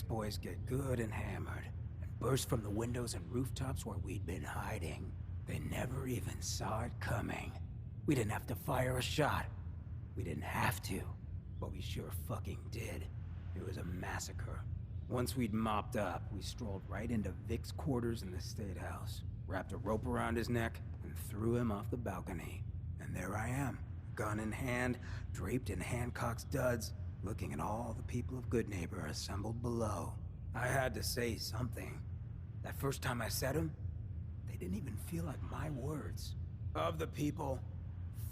Boys get good and hammered, and burst from the windows and rooftops where we'd been hiding. They never even saw it coming. We didn't have to fire a shot. We didn't have to, but we sure fucking did. It was a massacre. Once we'd mopped up, we strolled right into Vic's quarters in the State House, wrapped a rope around his neck, and threw him off the balcony. And there I am, gun in hand, draped in Hancock's duds, looking at all the people of Goodneighbor assembled below. I had to say something. That first time I said them, they didn't even feel like my words. Of the people,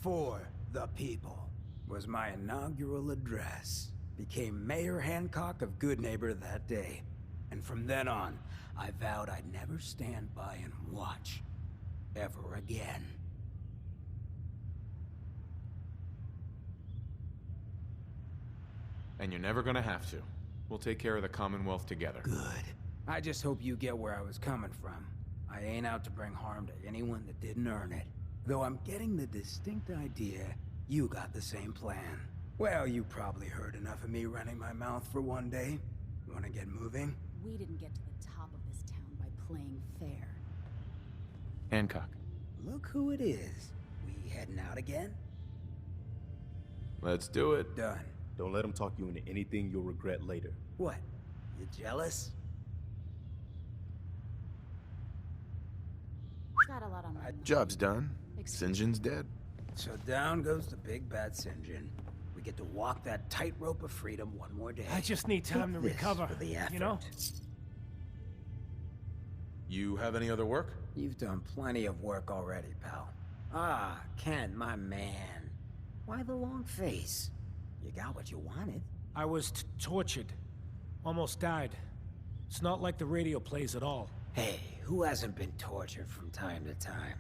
for the people, was my inaugural address. Became Mayor Hancock of Goodneighbor that day. And from then on, I vowed I'd never stand by and watch. Ever again. And you're never gonna have to. We'll take care of the Commonwealth together. Good. I just hope you get where I was coming from. I ain't out to bring harm to anyone that didn't earn it. Though I'm getting the distinct idea you got the same plan. Well, you probably heard enough of me running my mouth for one day. Wanna get moving? We didn't get to the top of this town by playing fair. Hancock. Look who it is. We heading out again? Let's do it. Done. Don't let him talk you into anything you'll regret later. What? You jealous? Got a lot on my mind. Job's done. Excuse- St. John's dead. So down goes the big bad St. John. We get to walk that tightrope of freedom one more day. I just need time to Take this recover, for the effort. you know? You have any other work? You've done plenty of work already, pal. Ah, Ken, my man. Why the long face? You got what you wanted. I was tortured. Almost died. It's not like the radio plays at all. Hey, who hasn't been tortured from time to time?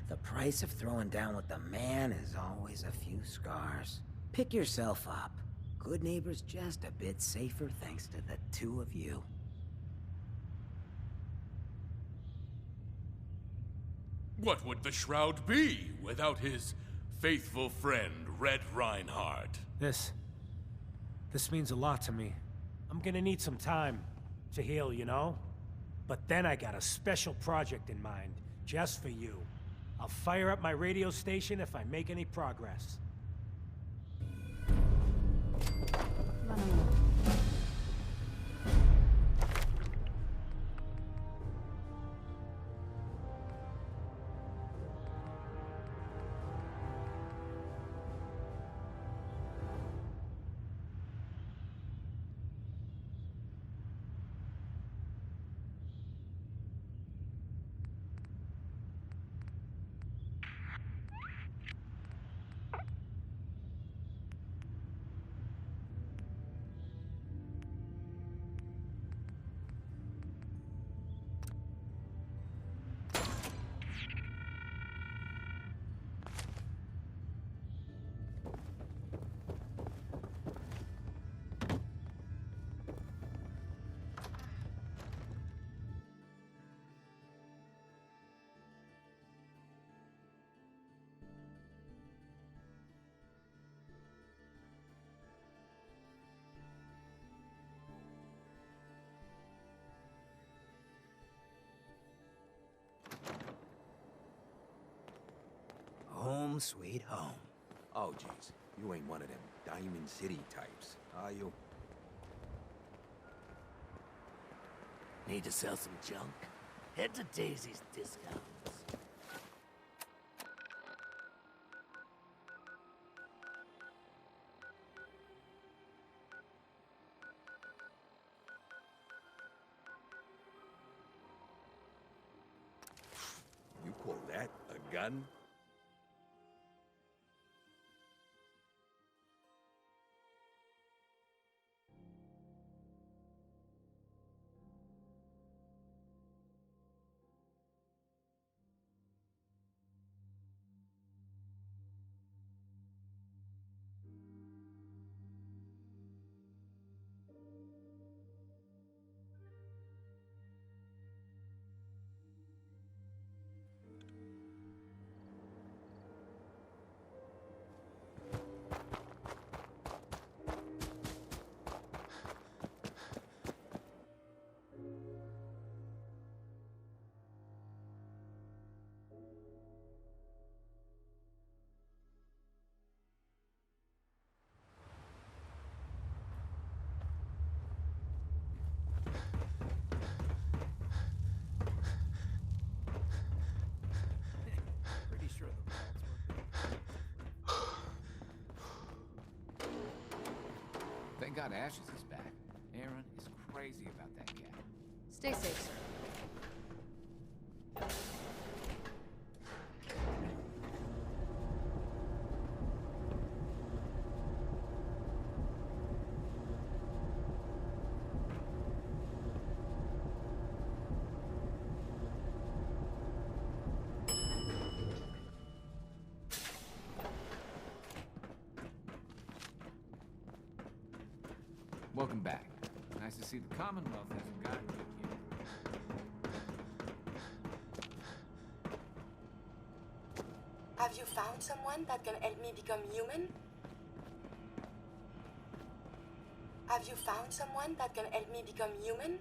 The price of throwing down with the man is always a few scars. Pick yourself up. Goodneighbor's just a bit safer thanks to the two of you. What would the Shroud be without his faithful friend, Red Reinhardt? This means a lot to me. I'm gonna need some time to heal, you know? But then I got a special project in mind, just for you. I'll fire up my radio station if I make any progress. Run along. Home sweet home. Oh, jeez. You ain't one of them Diamond City types, are you? Need to sell some junk? Head to Daisy's Discounts. You call that a gun? God Ashes is back. Aaron is crazy about that cat. Stay safe, sir. Welcome back. Nice to see the Commonwealth hasn't gotten you yet. Have you found someone that can help me become human? Have you found someone that can help me become human?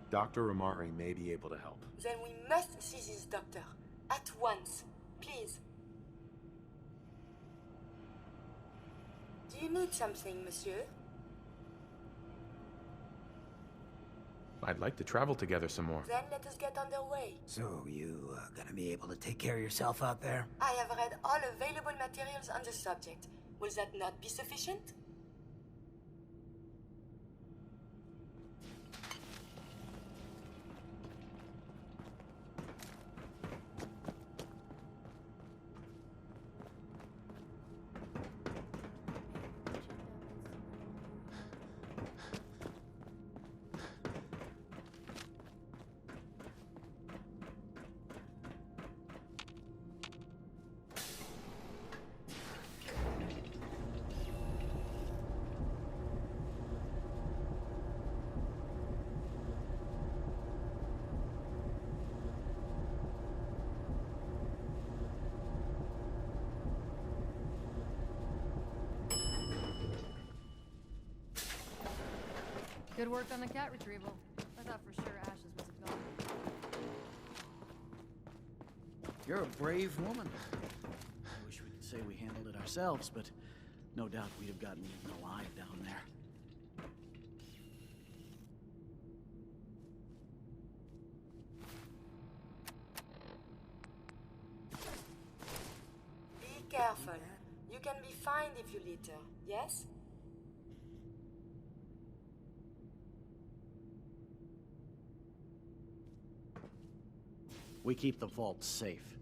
Dr. Amari may be able to help. Then we must see this doctor. At once. Please. Do you need something, monsieur? I'd like to travel together some more. Then let us get underway. So, you gonna be able to take care of yourself out there? I have read all available materials on the subject. Will that not be sufficient? Good work on the cat retrieval. I thought for sure Ashes was a dog. You're a brave woman. I wish we could say we handled it ourselves, but no doubt we'd have gotten eaten alive down there. Be careful. You can be fined if you litter, yes? We keep the vault safe.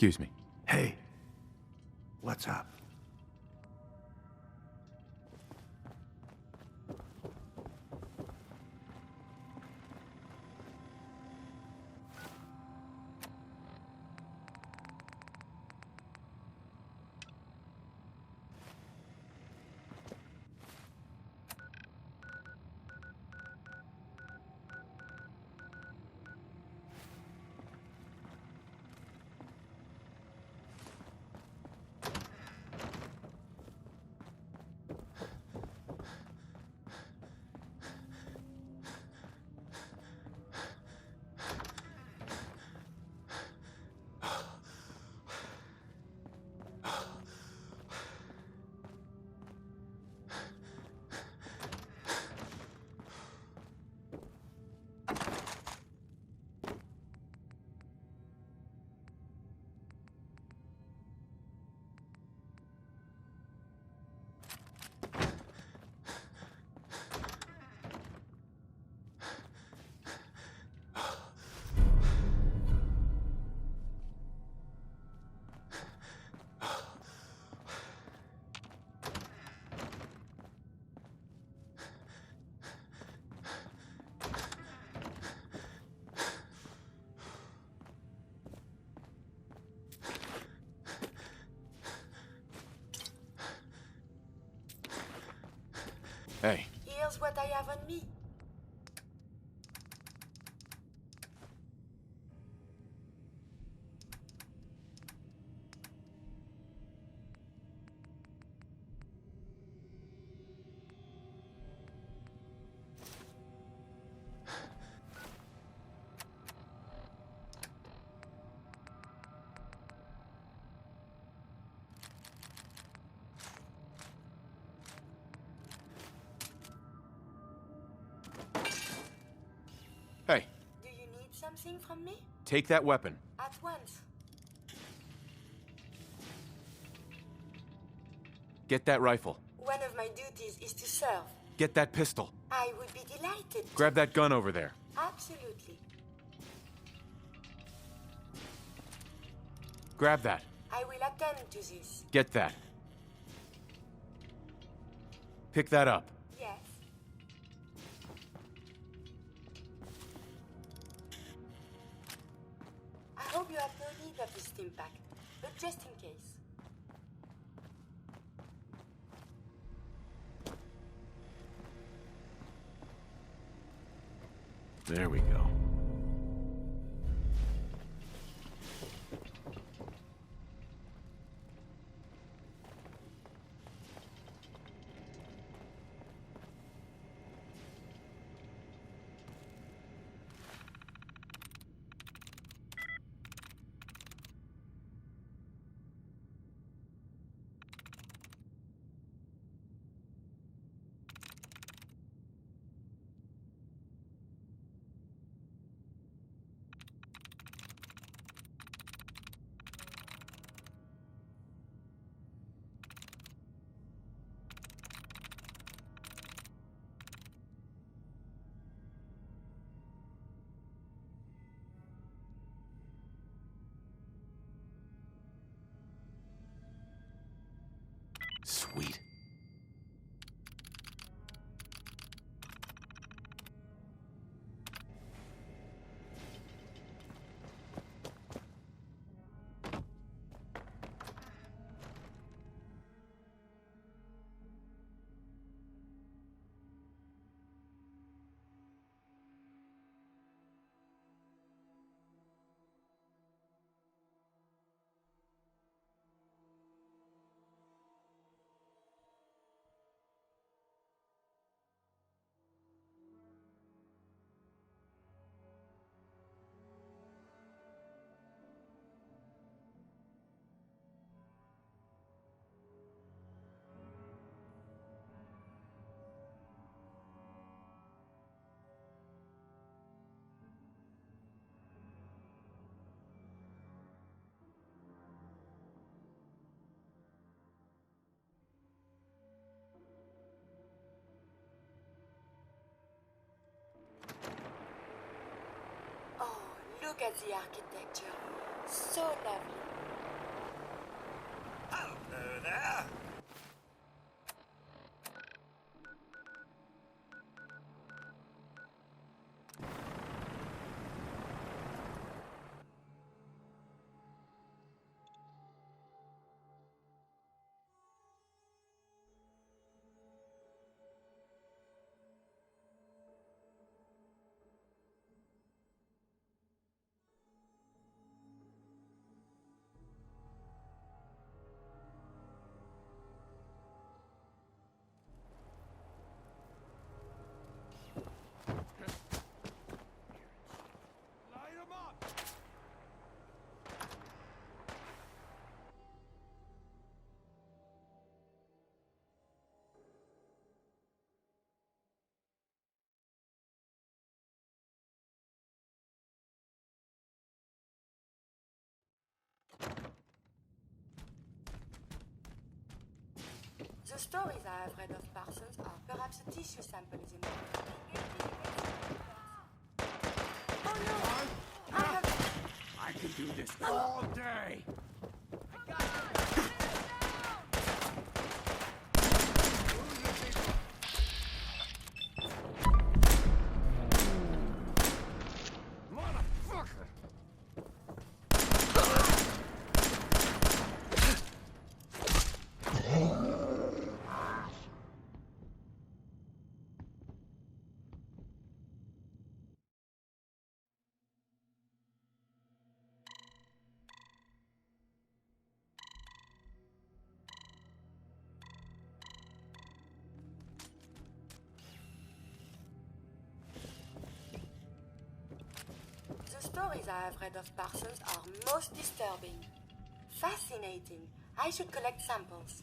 Excuse me. Hey, what's up? Hey. Here's what I have on me. Hey. Do you need something from me? Take that weapon. At once. Get that rifle. One of my duties is to serve. Get that pistol. I would be delighted. Grab that gun over there. Absolutely. Grab that. I will attend to this. Get that. Pick that up. Yes. I hope you have no need of this stim pack, but just in case. There we go. Sweet. Oh, look at the architecture. So lovely. Hello there. The stories I have read of Parsons are perhaps a tissue sample is enough. Oh no! I have... I can do this all day. The stories I have read of Parsons are most disturbing. Fascinating. I should collect samples.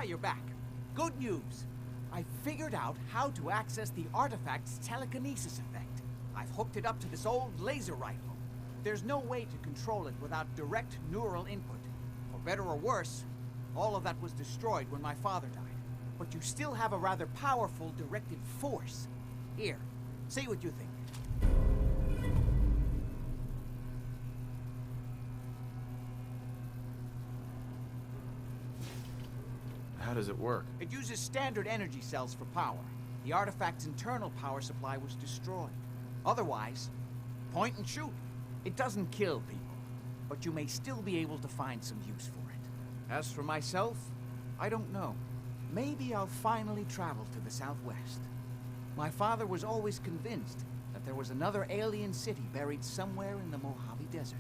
You're back. Good news. I figured out how to access the artifact's telekinesis effect. I've hooked it up to this old laser rifle. There's no way to control it without direct neural input. For better or worse, all of that was destroyed when my father died. But you still have a rather powerful directed force. Here, see what you think. How does it work? It uses standard energy cells for power. The artifact's internal power supply was destroyed. Otherwise, point and shoot. It doesn't kill people, but you may still be able to find some use for it. As for myself, I don't know. Maybe I'll finally travel to the Southwest. My father was always convinced that there was another alien city buried somewhere in the Mojave Desert.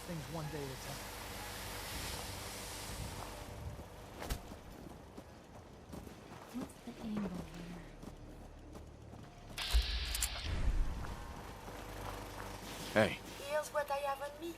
things one day at a time. What's the angle here? Hey. Here's what I have on me.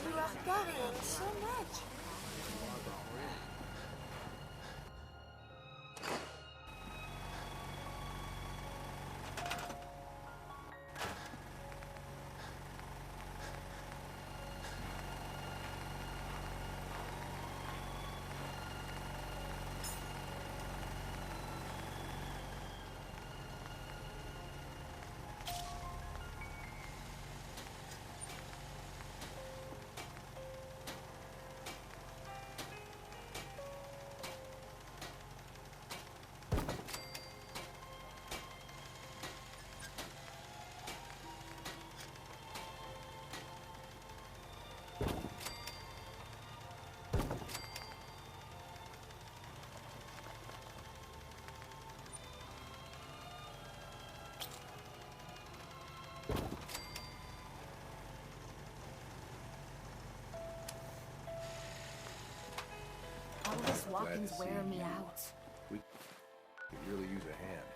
You are carrying so much. All this walking's wearing me out. We could really use a hand.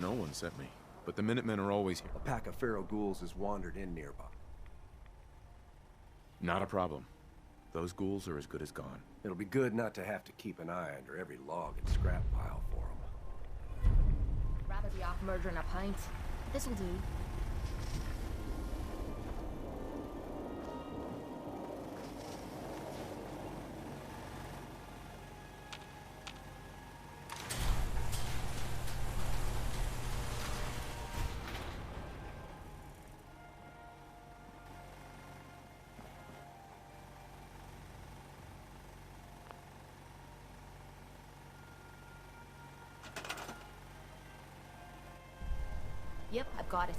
No one sent me. But the Minutemen are always here. A pack of feral ghouls has wandered in nearby. Not a problem. Those ghouls are as good as gone. It'll be good not to have to keep an eye under every log and scrap pile for them. Rather be off murdering a pint. This'll do. Yep, I've got it.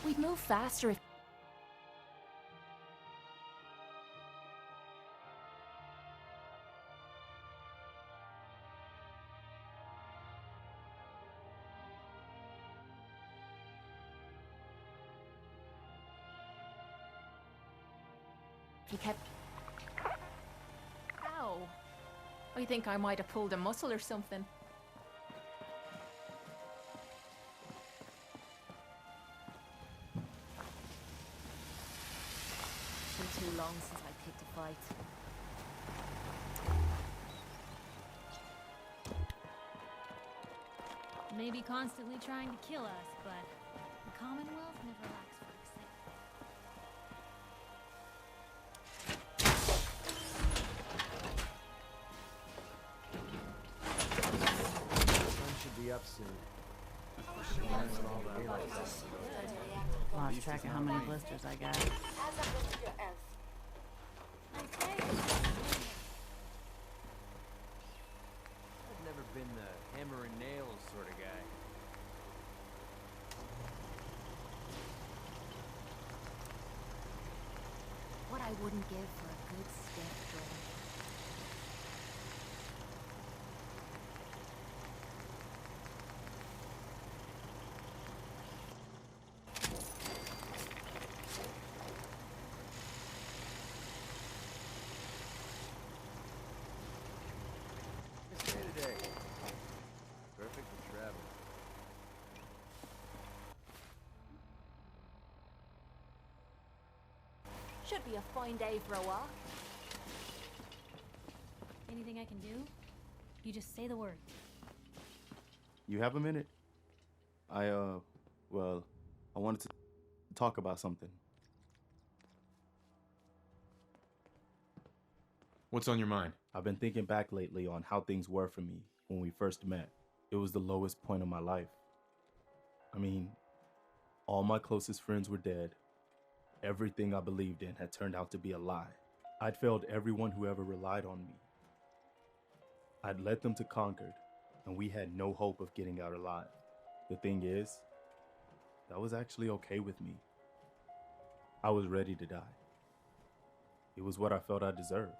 We'd move faster if... He kept... Ow! I think I might have pulled a muscle or something. Too long since I picked a fight. Maybe constantly trying to kill us, but the Commonwealth never lacks for excitement. Sun should be up soon. Lost track of how many blisters I got. I've never been the hammer and nails sort of guy. What I wouldn't give for a good stiff drink. Perfect for travel. Should be a fine day for a walk. Anything I can do? You just say the word. You have a minute? Well, I wanted to talk about something. What's on your mind? I've been thinking back lately on how things were for me when we first met. It was the lowest point of my life. I mean, all my closest friends were dead. Everything I believed in had turned out to be a lie. I'd failed everyone who ever relied on me. I'd led them to Concord, and we had no hope of getting out alive. The thing is, that was actually okay with me. I was ready to die. It was what I felt I deserved.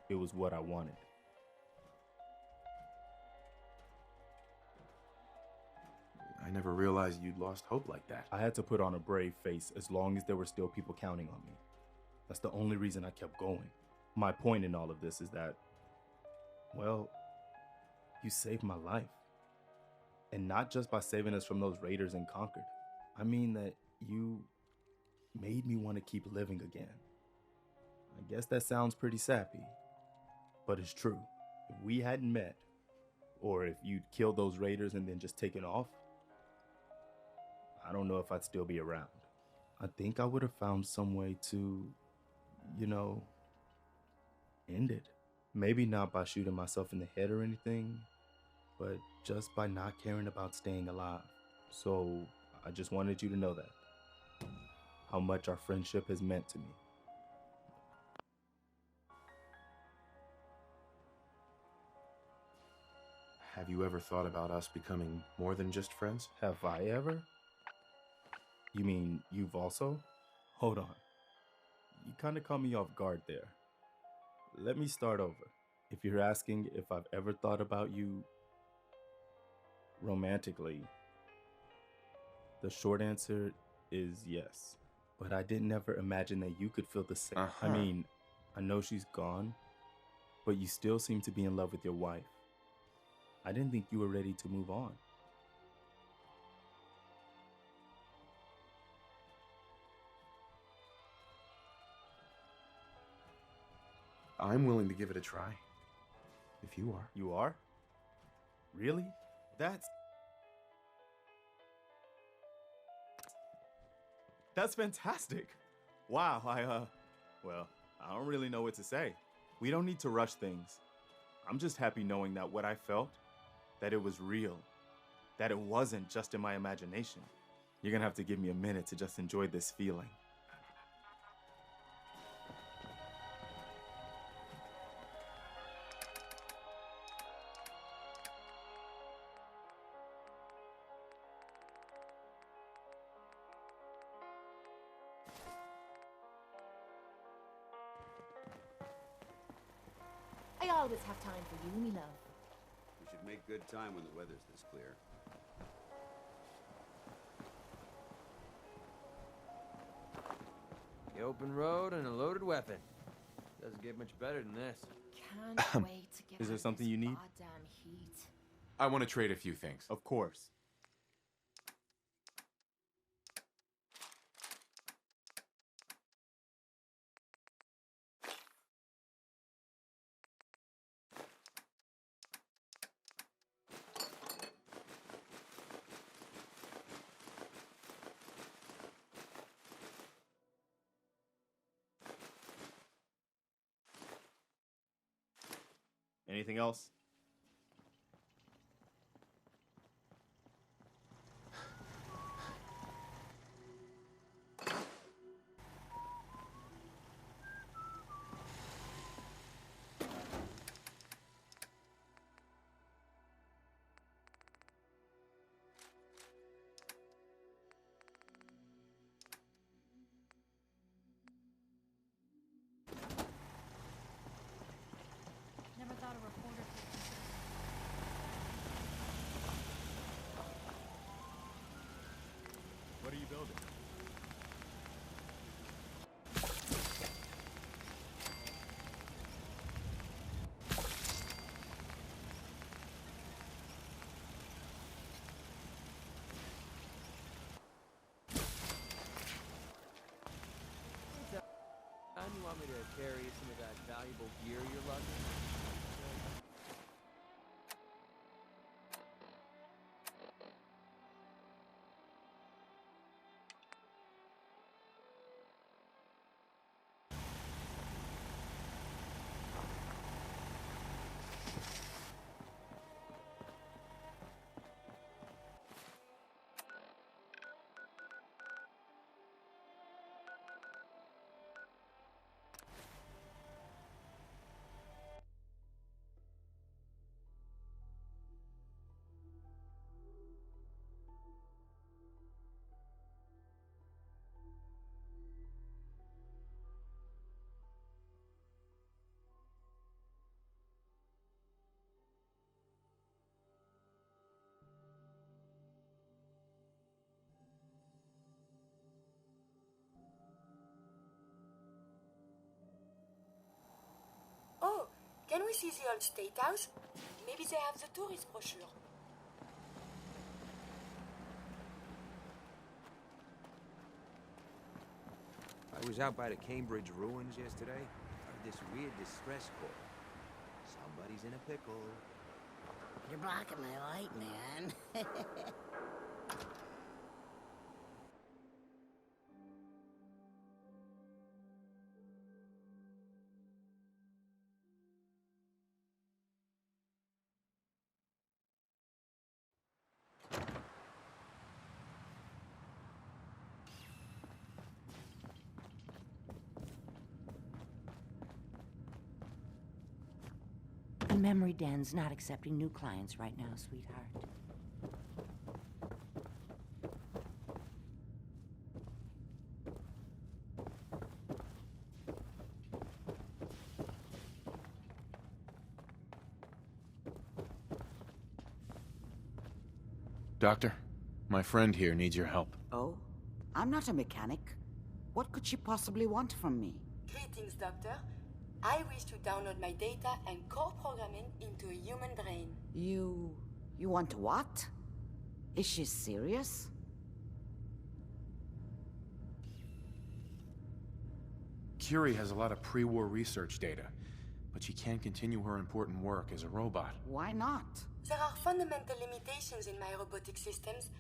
It was what I wanted. I never realized you'd lost hope like that. I had to put on a brave face as long as there were still people counting on me. That's the only reason I kept going. My point in all of this is that, well, you saved my life. And not just by saving us from those raiders in Concord. I mean that you made me want to keep living again. I guess that sounds pretty sappy, but it's true. If we hadn't met, or if you'd killed those raiders and then just taken off, I don't know if I'd still be around. I think I would have found some way to, end it. Maybe not by shooting myself in the head or anything, but just by not caring about staying alive. So I just wanted you to know that. How much our friendship has meant to me. Have you ever thought about us becoming more than just friends? Have I ever? You mean you've also? Hold on. You kind of caught me off guard there. Let me start over. If you're asking if I've ever thought about you romantically, the short answer is yes. But I didn't ever imagine that you could feel the same. I mean, I know she's gone, but you still seem to be in love with your wife. I didn't think you were ready to move on. I'm willing to give it a try. If you are. You are? Really? That's fantastic. Wow, well, I don't really know what to say. We don't need to rush things. I'm just happy knowing that what I felt, that it was real, that it wasn't just in my imagination. You're gonna have to give me a minute to just enjoy this feeling. I always have time for you, me love. We should make good time when the weather's this clear. The open road and a loaded weapon. Doesn't get much better than this. Can't wait to get Is there out something this you need? goddamn heat. I want to trade a few things. Of course. Anything else? Never thought a reporter could. What are you building? You want me to carry some of that valuable gear you're lugging? Oh, can we see the old State House? Maybe they have the tourist brochure. I was out by the Cambridge ruins yesterday. Heard this weird distress call. Somebody's in a pickle. You're blocking my light, man. Memory Den's not accepting new clients right now, sweetheart. Doctor, my friend here needs your help. Oh? I'm not a mechanic. What could she possibly want from me? Greetings, Doctor. I wish to download my data and core programming into a human brain. You want what? Is she serious? Curie has a lot of pre-war research data, but she can't continue her important work as a robot. Why not? There are fundamental limitations in my robotic systems.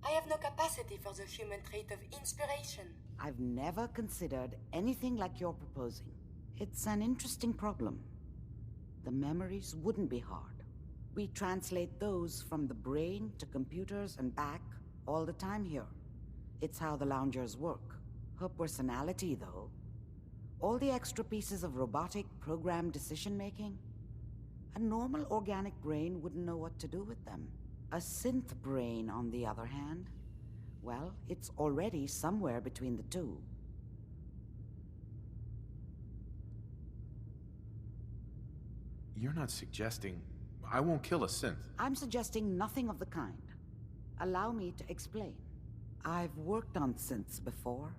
I have no capacity for the human trait of inspiration. I've never considered anything like you're proposing. It's an interesting problem. The memories wouldn't be hard. We translate those from the brain to computers and back all the time here. It's how the loungers work. Her personality, though, all the extra pieces of robotic programmed decision-making, a normal organic brain wouldn't know what to do with them. A synth brain, on the other hand, well, it's already somewhere between the two. You're not suggesting... I won't kill a synth. I'm suggesting nothing of the kind. Allow me to explain. I've worked on synths before,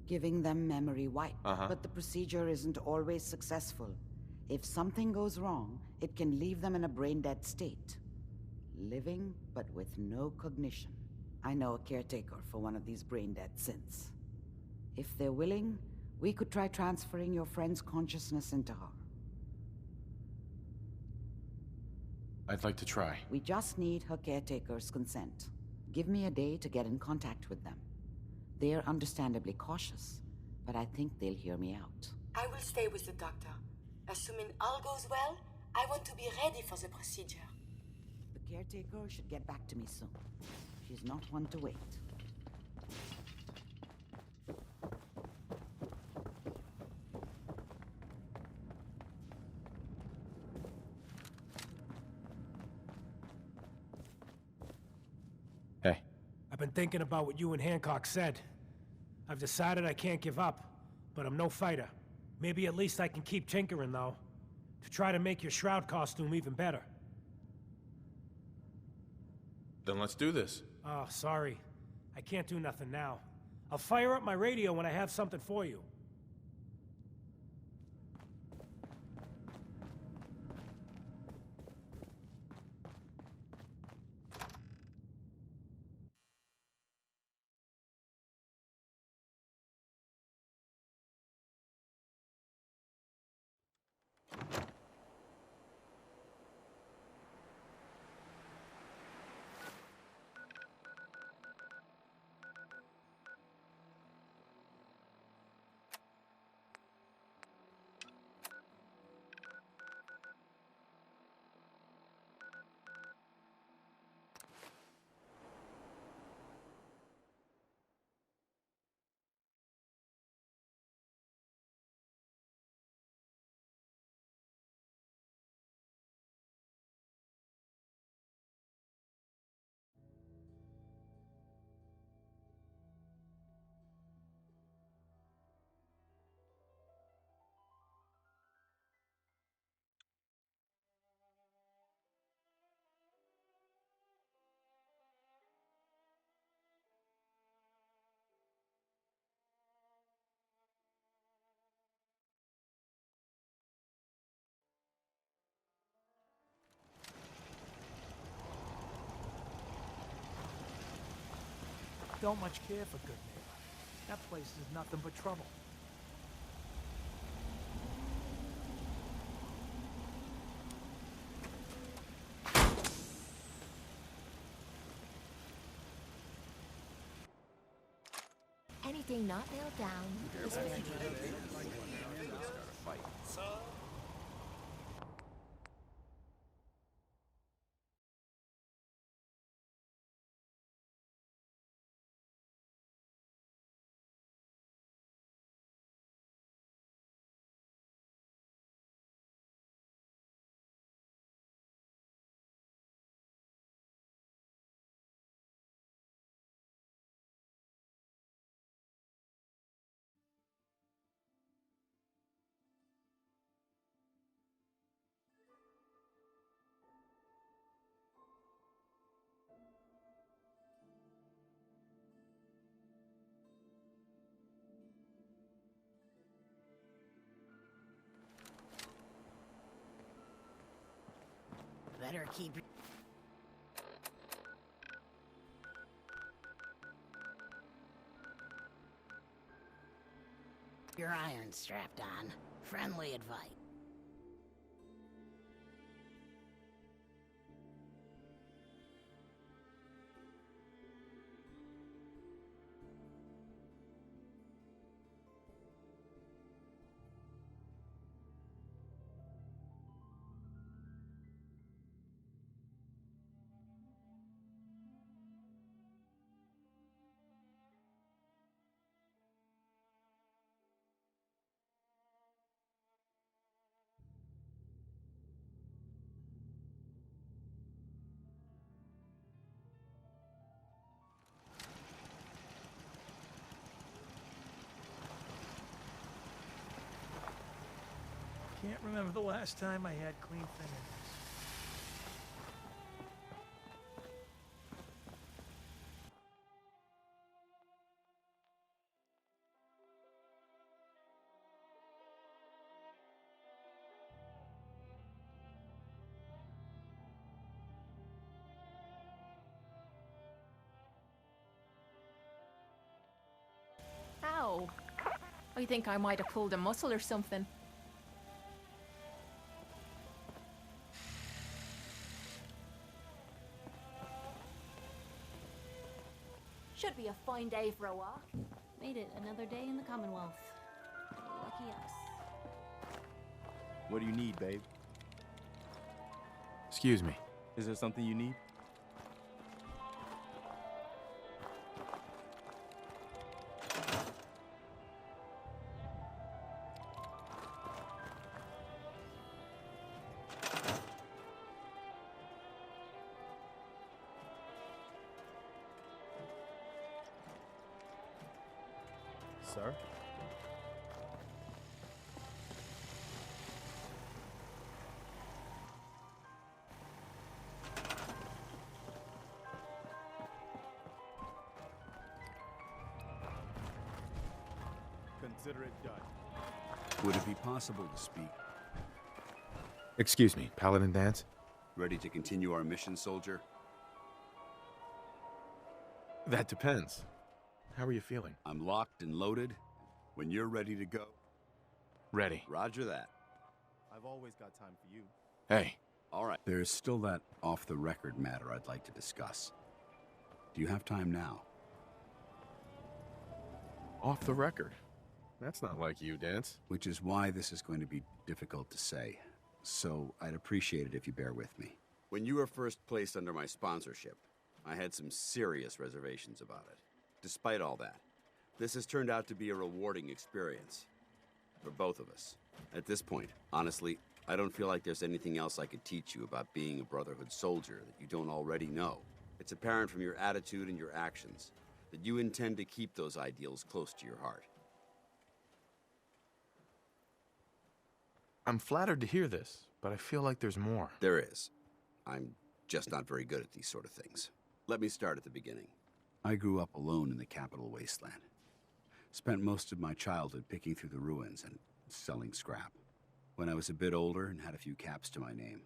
giving them memory wipe, but the procedure isn't always successful. If something goes wrong, it can leave them in a brain-dead state. Living, but with no cognition. I know a caretaker for one of these brain-dead synths. If they're willing, we could try transferring your friend's consciousness into her. I'd like to try. We just need her caretaker's consent. Give me a day to get in contact with them. They're understandably cautious, but I think they'll hear me out. I will stay with the doctor. Assuming all goes well, I want to be ready for the procedure. The caretaker should get back to me soon. She's not one to wait. Hey. I've been thinking about what you and Hancock said. I've decided I can't give up, but I'm no fighter. Maybe at least I can keep tinkering, though, to try to make your Shroud costume even better. Then let's do this. Oh, sorry. I can't do nothing now. I'll fire up my radio when I have something for you. Don't much care for Good Neighbor. That place is nothing but trouble. Anything not nailed down is failure. Better keep your iron strapped on. Friendly advice. Can't remember the last time I had clean fingernails. Ow. I think I might have pulled a muscle or something. Should be a fine day for a walk. Made it another day in the Commonwealth. Lucky us. What do you need, babe? Excuse me. Is there something you need? Sir? Consider it done. Would it be possible to speak? Excuse me, Paladin Danse? Ready to continue our mission, soldier? That depends. How are you feeling? I'm locked and loaded. When you're ready to go... Ready. Roger that. I've always got time for you. Hey. All right. There's still that off-the-record matter I'd like to discuss. Do you have time now? Off the record? That's not like you, Danse. Which is why this is going to be difficult to say. So I'd appreciate it if you bear with me. When you were first placed under my sponsorship, I had some serious reservations about it. Despite all that, this has turned out to be a rewarding experience. For both of us. At this point, honestly, I don't feel like there's anything else I could teach you about being a Brotherhood soldier that you don't already know. It's apparent from your attitude and your actions that you intend to keep those ideals close to your heart. I'm flattered to hear this, but I feel like there's more. There is. I'm just not very good at these sort of things. Let me start at the beginning. I grew up alone in the capital wasteland. Spent most of my childhood picking through the ruins and selling scrap. When I was a bit older and had a few caps to my name,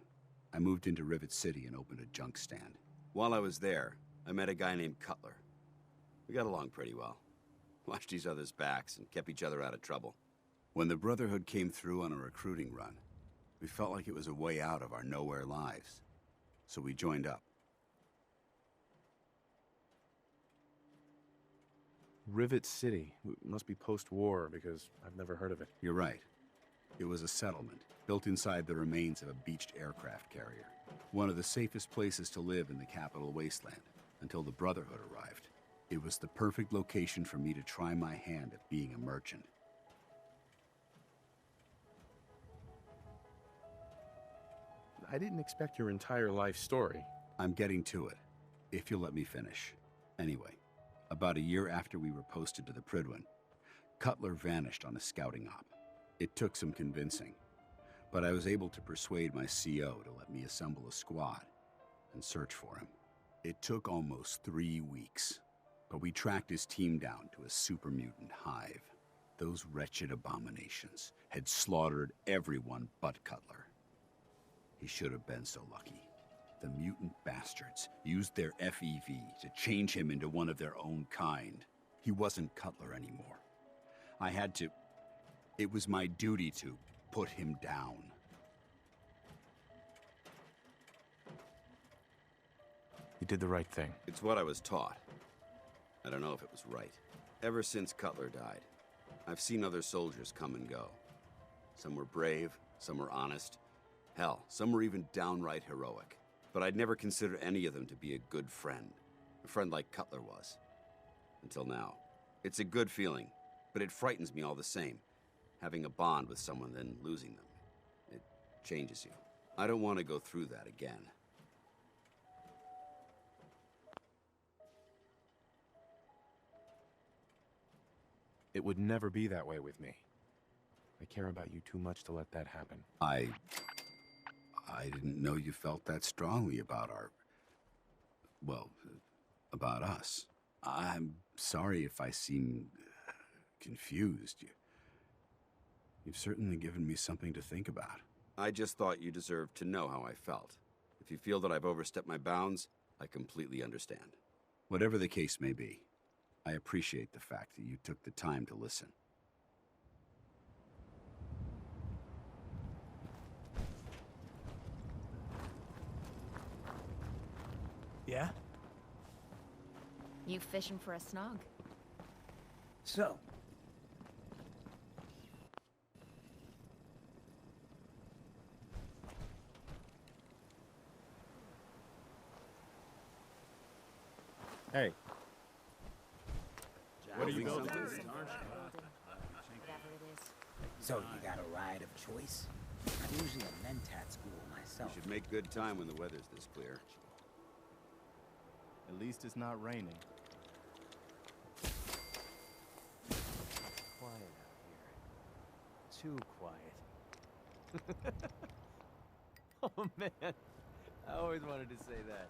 I moved into Rivet City and opened a junk stand. While I was there, I met a guy named Cutler. We got along pretty well. Watched each other's backs and kept each other out of trouble. When the Brotherhood came through on a recruiting run, we felt like it was a way out of our nowhere lives. So we joined up. Rivet City. Must be post-war, because I've never heard of it. You're right. It was a settlement, built inside the remains of a beached aircraft carrier. One of the safest places to live in the capital wasteland, until the Brotherhood arrived. It was the perfect location for me to try my hand at being a merchant. I didn't expect your entire life story. I'm getting to it, if you'll let me finish. Anyway, about a year after we were posted to the Prydwen, Cutler vanished on a scouting op. It took some convincing, but I was able to persuade my CO to let me assemble a squad and search for him. It took almost 3 weeks, but we tracked his team down to a super mutant hive. Those wretched abominations had slaughtered everyone but Cutler. He should have been so lucky. the mutant bastards used their FEV to change him into one of their own kind. He wasn't Cutler anymore. I had to... It was my duty to put him down. You did the right thing. It's what I was taught. I don't know if it was right. Ever since Cutler died, I've seen other soldiers come and go. Some were brave, some were honest. Hell, some were even downright heroic. But I'd never considered any of them to be a good friend. A friend like Cutler was. Until now. It's a good feeling, but it frightens me all the same. Having a bond with someone, then losing them. It changes you. I don't want to go through that again. It would never be that way with me. I care about you too much to let that happen. I didn't know you felt that strongly about well, about us. I'm sorry if I seem confused. You've certainly given me something to think about. I just thought you deserved to know how I felt. If you feel that I've overstepped my bounds, I completely understand. Whatever the case may be, I appreciate the fact that you took the time to listen. Yeah? You fishing for a snog? So, Hey. What are you building? Whatever it is. So you got a ride of choice? I'm usually a mentat school myself. You should make good time when the weather's this clear. At least it's not raining. Quiet out here. Too quiet. Oh man, I always wanted to say that.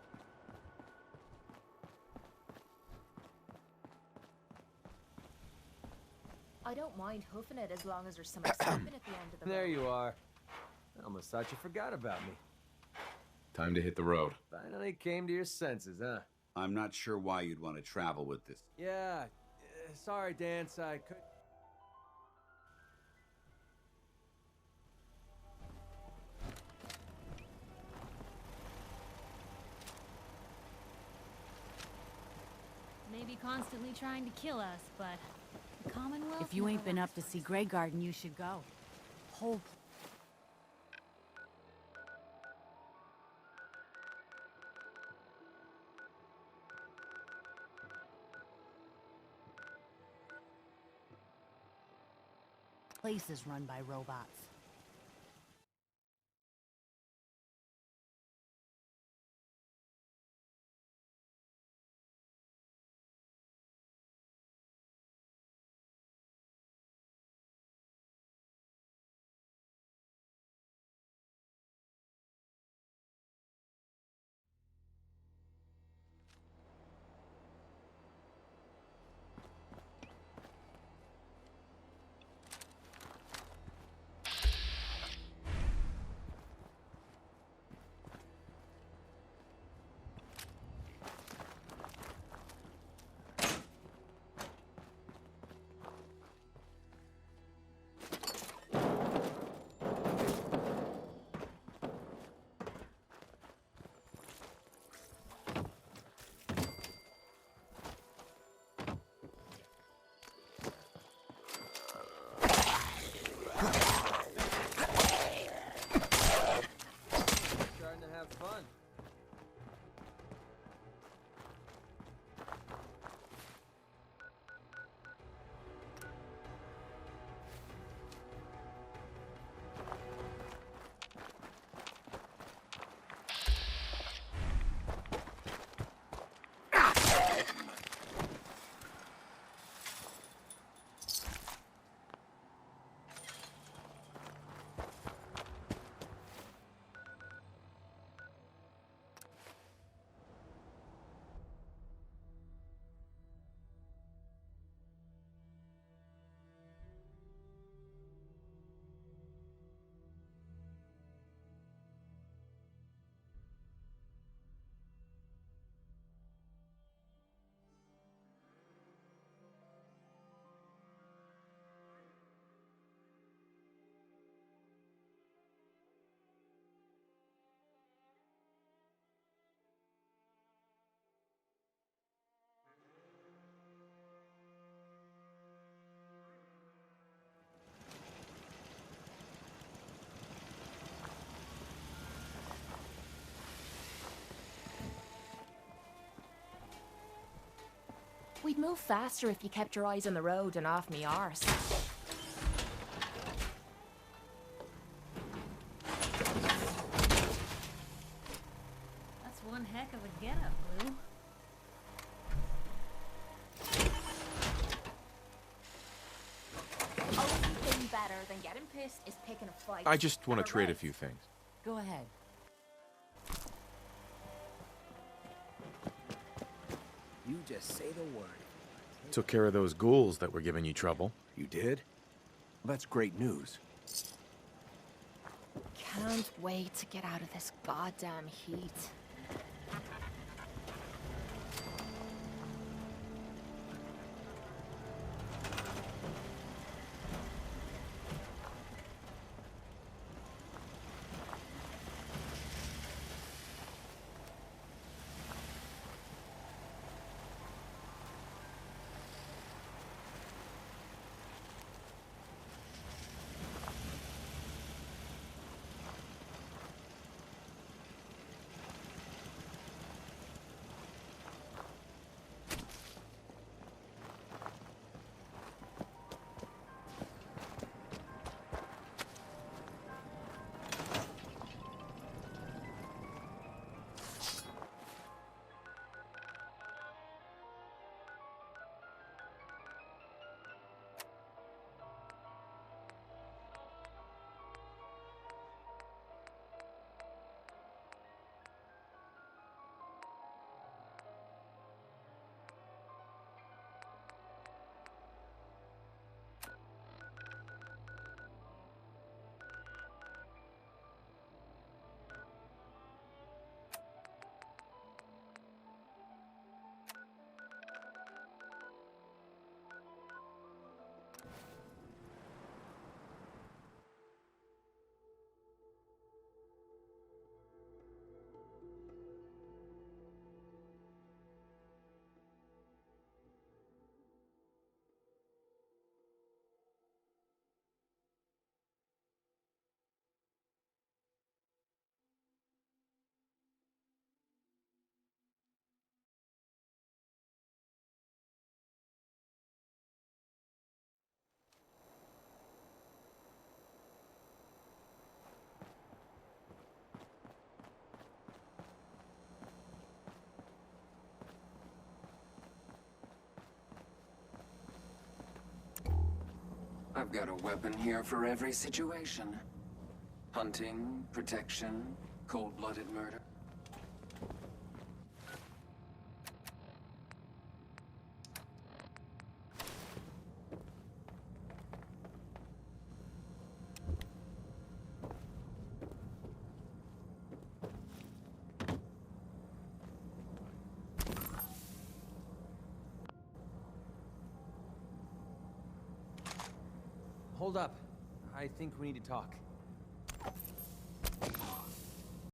I don't mind hoofing it as long as there's some excitement at the end of the There road. you are. I almost thought you forgot about me. Time to hit the road. Finally came to your senses, huh? I'm not sure why you'd want to travel with this. Yeah. Sorry, Dance. I could. Maybe constantly trying to kill us, but the Commonwealth. If you ain't never been up lasts to see Grey Garden, you should go. Whole place is run by robots. We'd move faster if you kept your eyes on the road and off me arse. That's one heck of a getup, Blue. Only thing better than getting pissed is picking a fight. I just want to trade a few things. Go ahead. You just say the word. Took care of those ghouls that were giving you trouble. You did? Well, that's great news. Can't wait to get out of this goddamn heat. I've got a weapon here for every situation. Hunting, protection, cold-blooded murder. Hold up. I think we need to talk.